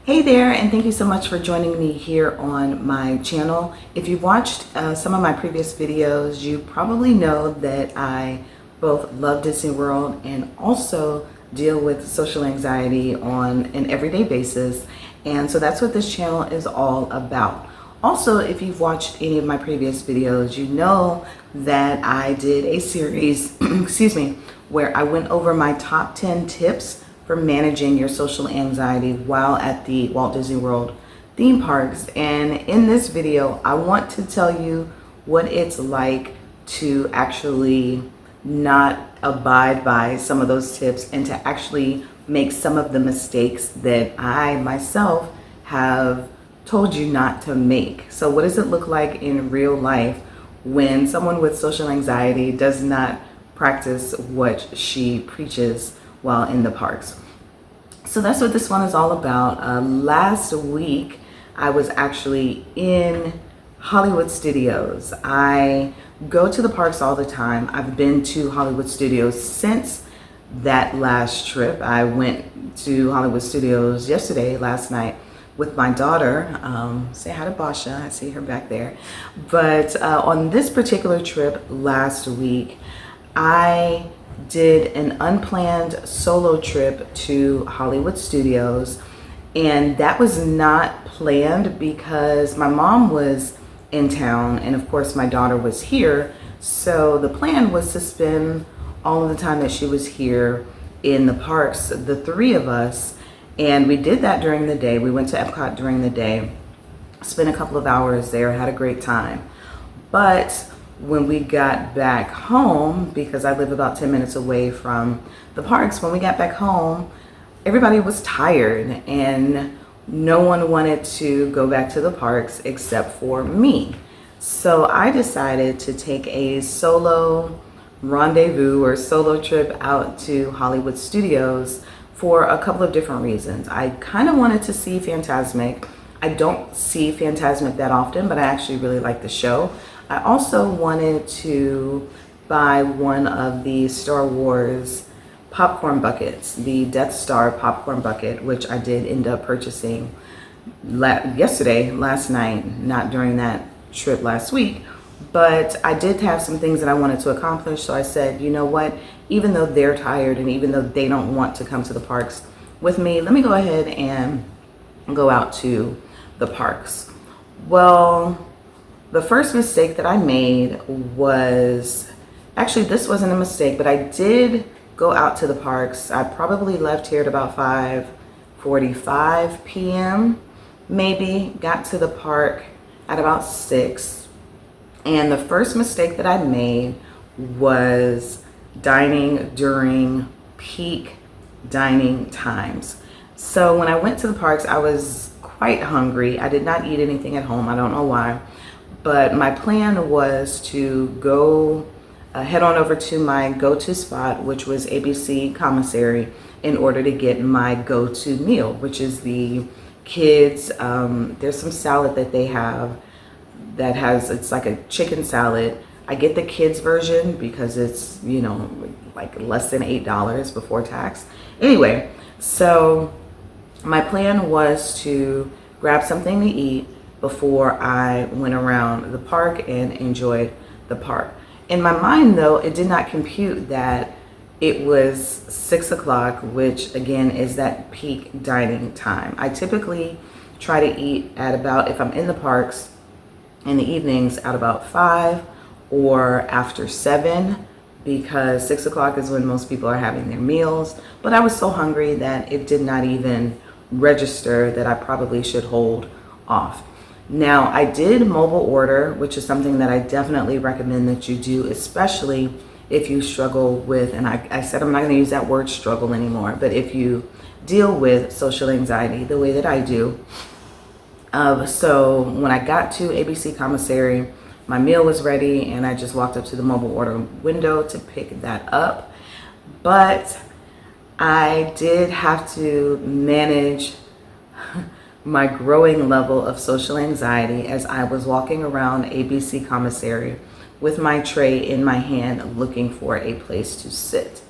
Hey there, and thank you so much for joining me here on my channel. If you've watched some of my previous videos, you probably know that I both love Disney World and also deal with social anxiety on an everyday basis. And so that's what this channel is all about. Also, if you've watched any of my previous videos, you know that I did a series, excuse me, where I went over my top 10 tips for managing your social anxiety while at the Walt Disney World theme parks. And in this video, I want to tell you what it's like to actually not abide by some of those tips and to actually make some of the mistakes that I myself have told you not to make. So what does it look like in real life when someone with social anxiety does not practice what she preaches while in the parks? So that's what this one is all about. Last week, I was actually in Hollywood Studios. I go to the parks all the time. I've been to Hollywood Studios since that last trip. I went to Hollywood Studios last night, with my daughter. Say hi to Basha, I see her back there. But on this particular trip last week, I did an unplanned solo trip to Hollywood Studios, and that was not planned because my mom was in town and of course my daughter was here. So the plan was to spend all of the time that she was here in the parks, the three of us, and we did that during the day. We went to Epcot during the day, spent a couple of hours there, had a great time. But when we got back home, because I live about 10 minutes away from the parks, when we got back home, everybody was tired and no one wanted to go back to the parks except for me. So I decided to take a solo rendezvous or solo trip out to Hollywood Studios for a couple of different reasons. I kind of wanted to see Fantasmic. I don't see Fantasmic that often, but I actually really like the show. I also wanted to buy one of the Star Wars popcorn buckets, the Death Star popcorn bucket, which I did end up purchasing last night, not during that trip last week. But I did have some things that I wanted to accomplish, so I said, you know what, even though they're tired and even though they don't want to come to the parks with me, let me go ahead and go out to the parks. Well, the first mistake that I made was, actually this wasn't a mistake, but I did go out to the parks. I probably left here at about 5:45 p.m. maybe, got to the park at about 6. And the first mistake that I made was dining during peak dining times. So when I went to the parks, I was quite hungry. I did not eat anything at home. I don't know why. But my plan was to go head on over to my go-to spot, which was ABC Commissary, in order to get my go-to meal, which is the kids. There's some salad that they have that it's like a chicken salad. I get the kids version because it's, you know, like less than $8 before tax. Anyway, so my plan was to grab something to eat before I went around the park and enjoyed the park. In my mind though, it did not compute that it was 6 o'clock, which again is that peak dining time. I typically try to eat at about, if I'm in the parks in the evenings, at about 5 or after 7, because 6 o'clock is when most people are having their meals. But I was so hungry that it did not even register that I probably should hold off. Now, I did mobile order, which is something that I definitely recommend that you do, especially if you struggle with, and I said I'm not going to use that word struggle anymore, but if you deal with social anxiety the way that I do. So when I got to ABC Commissary, my meal was ready and I just walked up to the mobile order window to pick that up. But I did have to manage my growing level of social anxiety as I was walking around ABC Commissary with my tray in my hand looking for a place to sit.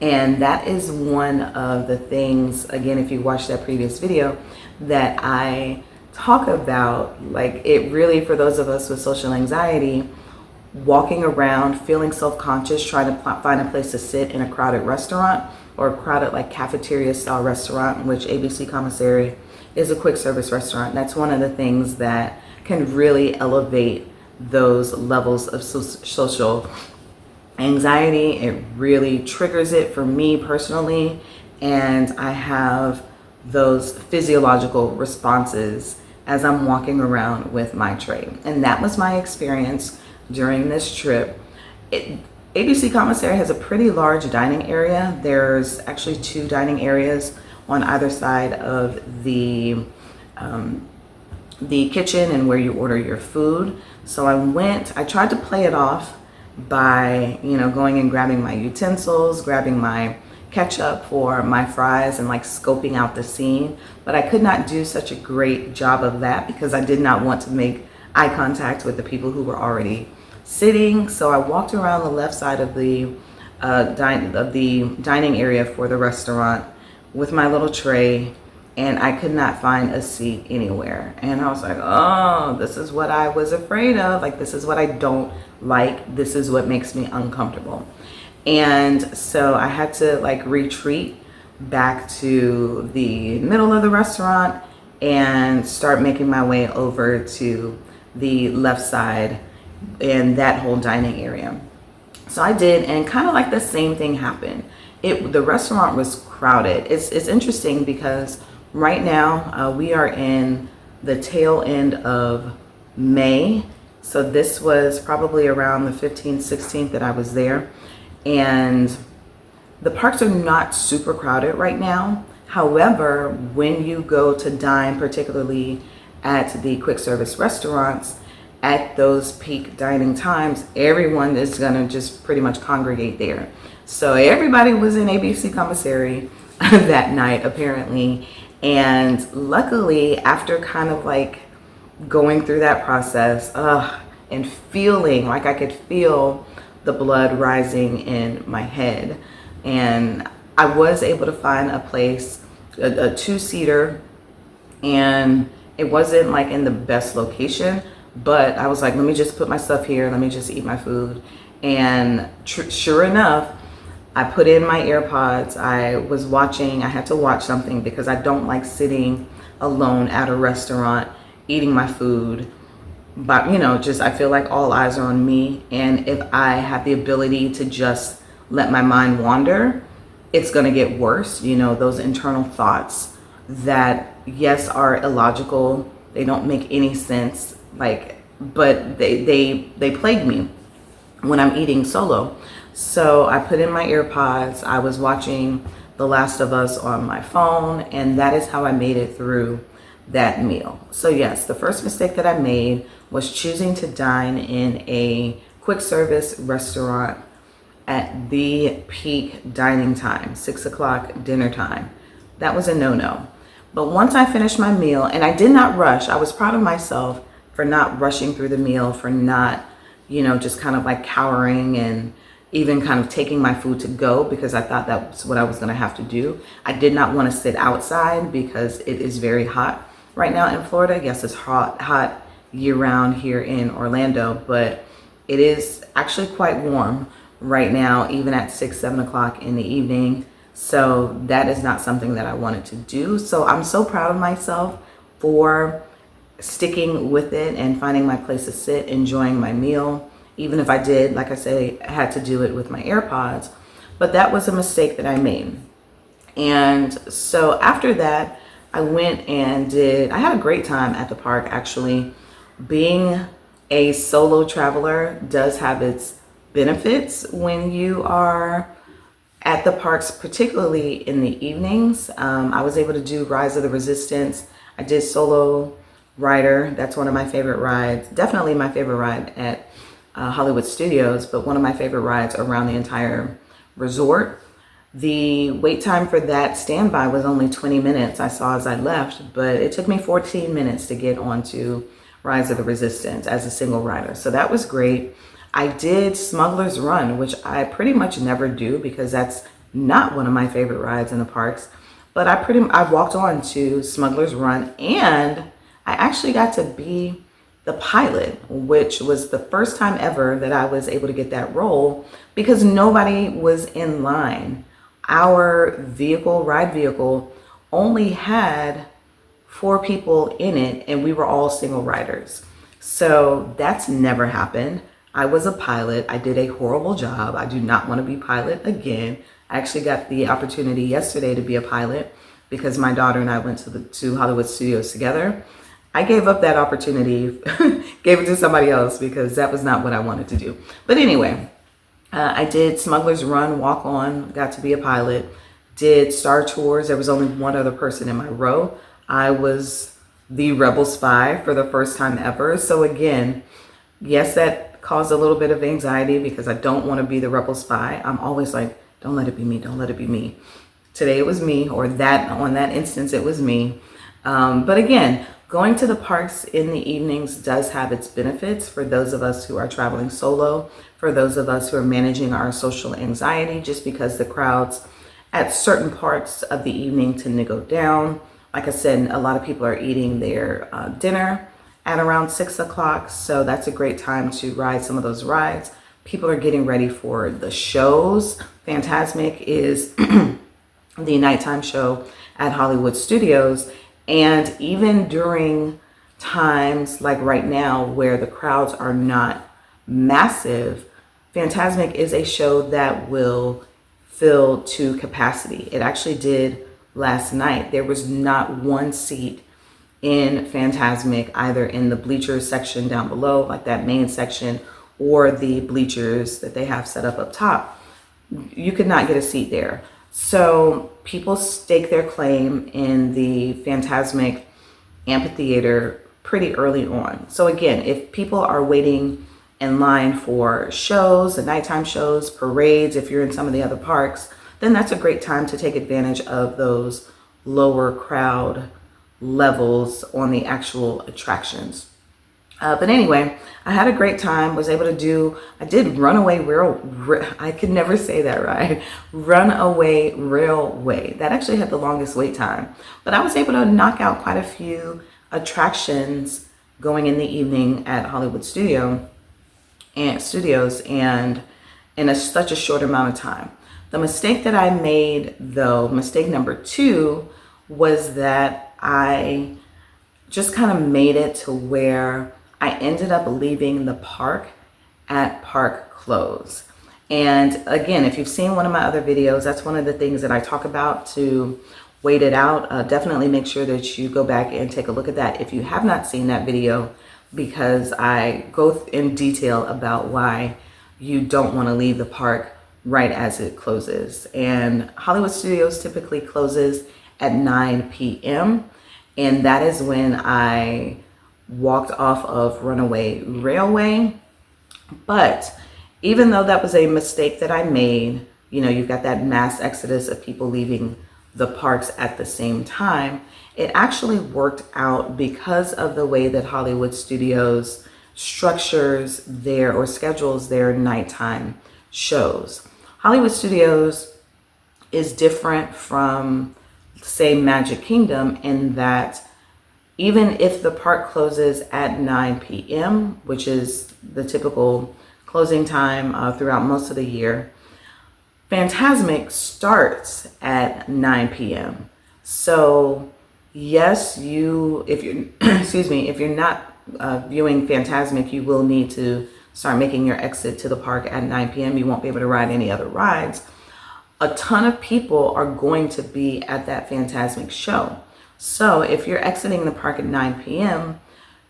And that is one of the things, again, if you watched that previous video, that I talk about. Like, it really, for those of us with social anxiety, walking around feeling self-conscious, trying to find a place to sit in a crowded restaurant or a crowded like cafeteria style restaurant, which ABC Commissary is a quick service restaurant. That's one of the things that can really elevate those levels of social anxiety. It really triggers it for me personally, and I have those physiological responses as I'm walking around with my tray. And that was my experience during this trip. ABC Commissary has a pretty large dining area. There's actually 2 dining areas on either side of the kitchen and where you order your food. So I tried to play it off by, going and grabbing my utensils, grabbing my ketchup for my fries, and like scoping out the scene. But I could not do such a great job of that because I did not want to make eye contact with the people who were already sitting. So I walked around the left side of the dining area for the restaurant with my little tray, and I could not find a seat anywhere. And I was like, oh, this is what I was afraid of. Like, this is what I don't like. This is what makes me uncomfortable. And so I had to like retreat back to the middle of the restaurant and start making my way over to the left side in that whole dining area. So I did, and kind of like the same thing happened. The restaurant was crowded. It's interesting because right now we are in the tail end of May. So this was probably around the 15th, 16th that I was there. And the parks are not super crowded right now. However, when you go to dine, particularly at the quick service restaurants, at those peak dining times, everyone is gonna just pretty much congregate there. So everybody was in ABC Commissary that night apparently. And luckily, after kind of like going through that process and feeling like I could feel the blood rising in my head, and I was able to find a place, a 2-seater, and it wasn't like in the best location, but I was like, let me just put my stuff here, let me just eat my food. And sure enough, I put in my AirPods. I had to watch something because I don't like sitting alone at a restaurant eating my food. But I feel like all eyes are on me, and if I have the ability to just let my mind wander, it's gonna get worse. Those internal thoughts that, yes, are illogical, they don't make any sense, but they plague me when I'm eating solo. So I put in my AirPods. I was watching The Last of Us on my phone, and that is how I made it through that meal. So yes, the first mistake that I made was choosing to dine in a quick service restaurant at the peak dining time, 6 o'clock dinner time. That was a no-no. But once I finished my meal, and I did not rush, I was proud of myself for not rushing through the meal, for not, just kind of like cowering and even kind of taking my food to go, because I thought that's what I was gonna have to do. I did not want to sit outside because it is very hot right now in Florida. Yes, it's hot year-round here in Orlando, but it is actually quite warm right now, even at 6, 7 o'clock in the evening. So that is not something that I wanted to do. So I'm so proud of myself for sticking with it and finding my place to sit, enjoying my meal, even if I did, like I say, had to do it with my AirPods. But that was a mistake that I made. And so after that, I went and I had a great time at the park, actually. Being a solo traveler does have its benefits when you are at the parks, particularly in the evenings. I was able to do Rise of the Resistance. I did Solo Rider. That's one of my favorite rides. Definitely my favorite ride at Hollywood Studios, but one of my favorite rides around the entire resort. The wait time for that standby was only 20 minutes, I saw as I left, but it took me 14 minutes to get onto Rise of the Resistance as a single rider. So that was great. I did Smuggler's Run, which I pretty much never do because that's not one of my favorite rides in the parks. But I walked on to Smuggler's Run, and I actually got to be the pilot, which was the first time ever that I was able to get that role because nobody was in line. Our ride vehicle, only had 4 people in it, and we were all single riders. So that's never happened. I was a pilot. I did a horrible job. I do not want to be pilot again. I actually got the opportunity yesterday to be a pilot because my daughter and I went to Hollywood Studios together. I gave up that opportunity, gave it to somebody else because that was not what I wanted to do. But anyway, I did Smuggler's Run, walk on, got to be a pilot, did Star Tours. There was only one other person in my row. I was the rebel spy for the first time ever. So again, yes, that caused a little bit of anxiety because I don't want to be the rebel spy. I'm always like, don't let it be me, don't let it be me. Today it was me, or on that instance it was me. But again, going to the parks in the evenings does have its benefits for those of us who are traveling solo, for those of us who are managing our social anxiety, just because the crowds at certain parts of the evening tend to go down. Like I said, a lot of people are eating their dinner at around 6 o'clock, so that's a great time to ride some of those rides. People are getting ready for the shows. Fantasmic is the nighttime show at Hollywood Studios. And even during times like right now where the crowds are not massive, Fantasmic is a show that will fill to capacity. It actually did last night. There was not one seat in Fantasmic, either in the bleachers section down below, like that main section, or the bleachers that they have set up top. You could not get a seat there. So people stake their claim in the Fantasmic amphitheater pretty early on. So again, if people are waiting in line for shows, the nighttime shows, parades, if you're in some of the other parks, then that's a great time to take advantage of those lower crowd levels on the actual attractions. But anyway, I had a great time, I did Runaway I could never say that right. Runaway Railway. That actually had the longest wait time. But I was able to knock out quite a few attractions going in the evening at Hollywood Studios and in such a short amount of time. The mistake that I made, though, mistake number 2, was that I just kind of made it to where I ended up leaving the park at park close. And again, if you've seen one of my other videos, that's one of the things that I talk about to wait it out. Definitely make sure that you go back and take a look at that if you have not seen that video, because I go in detail about why you don't want to leave the park right as it closes. And Hollywood Studios typically closes at 9 p.m. And that is when I walked off of Runaway Railway. But even though that was a mistake that I made, you've got that mass exodus of people leaving the parks at the same time, it actually worked out because of the way that Hollywood Studios structures schedules their nighttime shows. Hollywood Studios is different from, say, Magic Kingdom in that even if the park closes at 9 p.m., which is the typical closing time throughout most of the year, Fantasmic starts at 9 p.m. So yes, if you're if you're not viewing Fantasmic, you will need to start making your exit to the park at 9 p.m. You won't be able to ride any other rides. A ton of people are going to be at that Fantasmic show. So if you're exiting the park at 9 p.m.,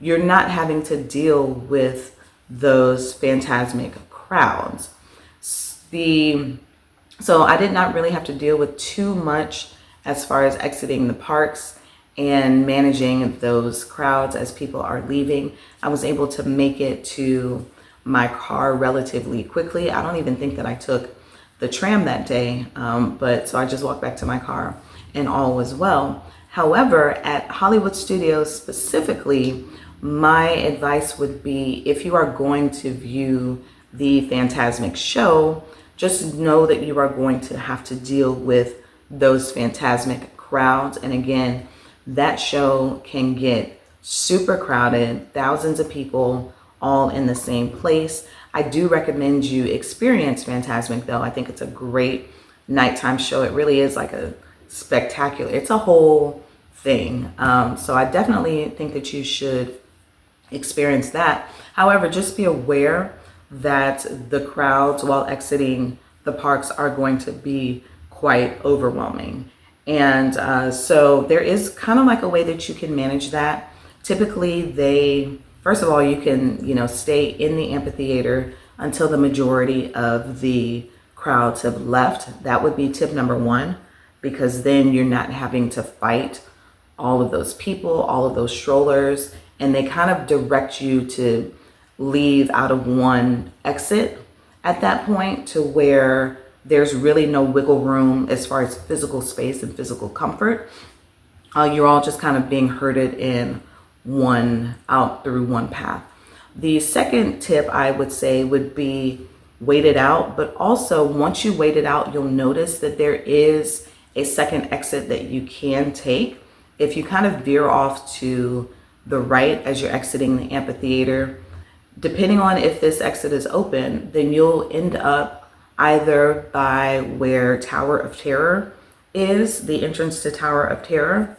you're not having to deal with those Fantasmic crowds. So I did not really have to deal with too much as far as exiting the parks and managing those crowds as people are leaving. I was able to make it to my car relatively quickly. I don't even think that I took the tram that day, so I just walked back to my car and all was well. However, at Hollywood Studios specifically, my advice would be, if you are going to view the Fantasmic show, just know that you are going to have to deal with those Fantasmic crowds. And again, that show can get super crowded, thousands of people all in the same place. I do recommend you experience Fantasmic though. I think it's a great nighttime show. It really is like a spectacular, it's a whole thing. So I definitely think that you should experience that. However, just be aware that the crowds while exiting the parks are going to be quite overwhelming. And so there is kind of like a way that you can manage that. Typically first of all, you can, stay in the amphitheater until the majority of the crowds have left. That would be tip number one, because then you're not having to fight all of those people, all of those strollers, and they kind of direct you to leave out of one exit at that point, to where there's really no wiggle room as far as physical space and physical comfort. You're all just kind of being herded in out through one path. The second tip I would say would be wait it out, but also once you wait it out, you'll notice that there is a second exit that you can take. If you kind of veer off to the right as you're exiting the amphitheater, depending on if this exit is open, then you'll end up either by where Tower of Terror is, the entrance to Tower of Terror,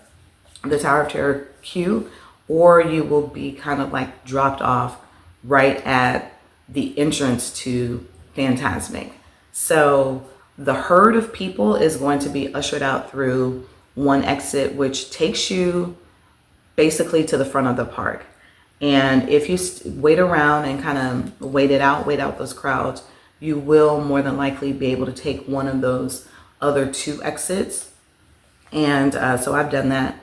the Tower of Terror queue, or you will be kind of like dropped off right at the entrance to Fantasmic. So the herd of people is going to be ushered out through one exit, which takes you basically to the front of the park. And if you wait around and kind of wait out those crowds, you will more than likely be able to take one of those other two exits. And so I've done that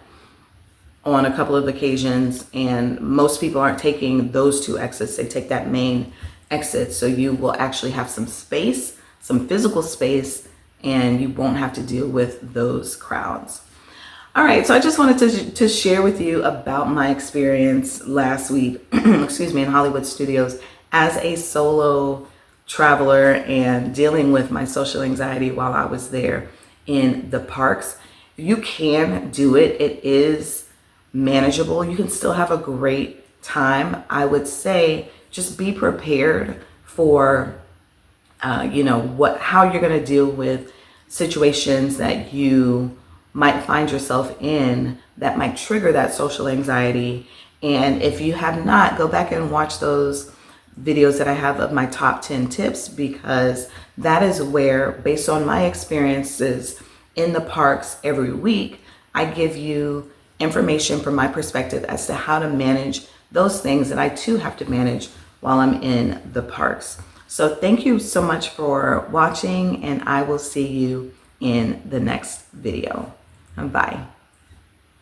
on a couple of occasions, and most people aren't taking those two exits. They take that main exit. So you will actually have some space, some physical space, and you won't have to deal with those crowds. All right, so I just wanted to share with you about my experience last week, in Hollywood Studios as a solo traveler and dealing with my social anxiety while I was there in the parks. You can do it. It is manageable. You can still have a great time. I would say just be prepared for, how you're going to deal with situations that you might find yourself in that might trigger that social anxiety. And if you have not, go back and watch those videos that I have of my top 10 tips, because that is where, based on my experiences in the parks every week, I give you information from my perspective as to how to manage those things that I too have to manage while I'm in the parks. So thank you so much for watching, and I will see you in the next video. Bye.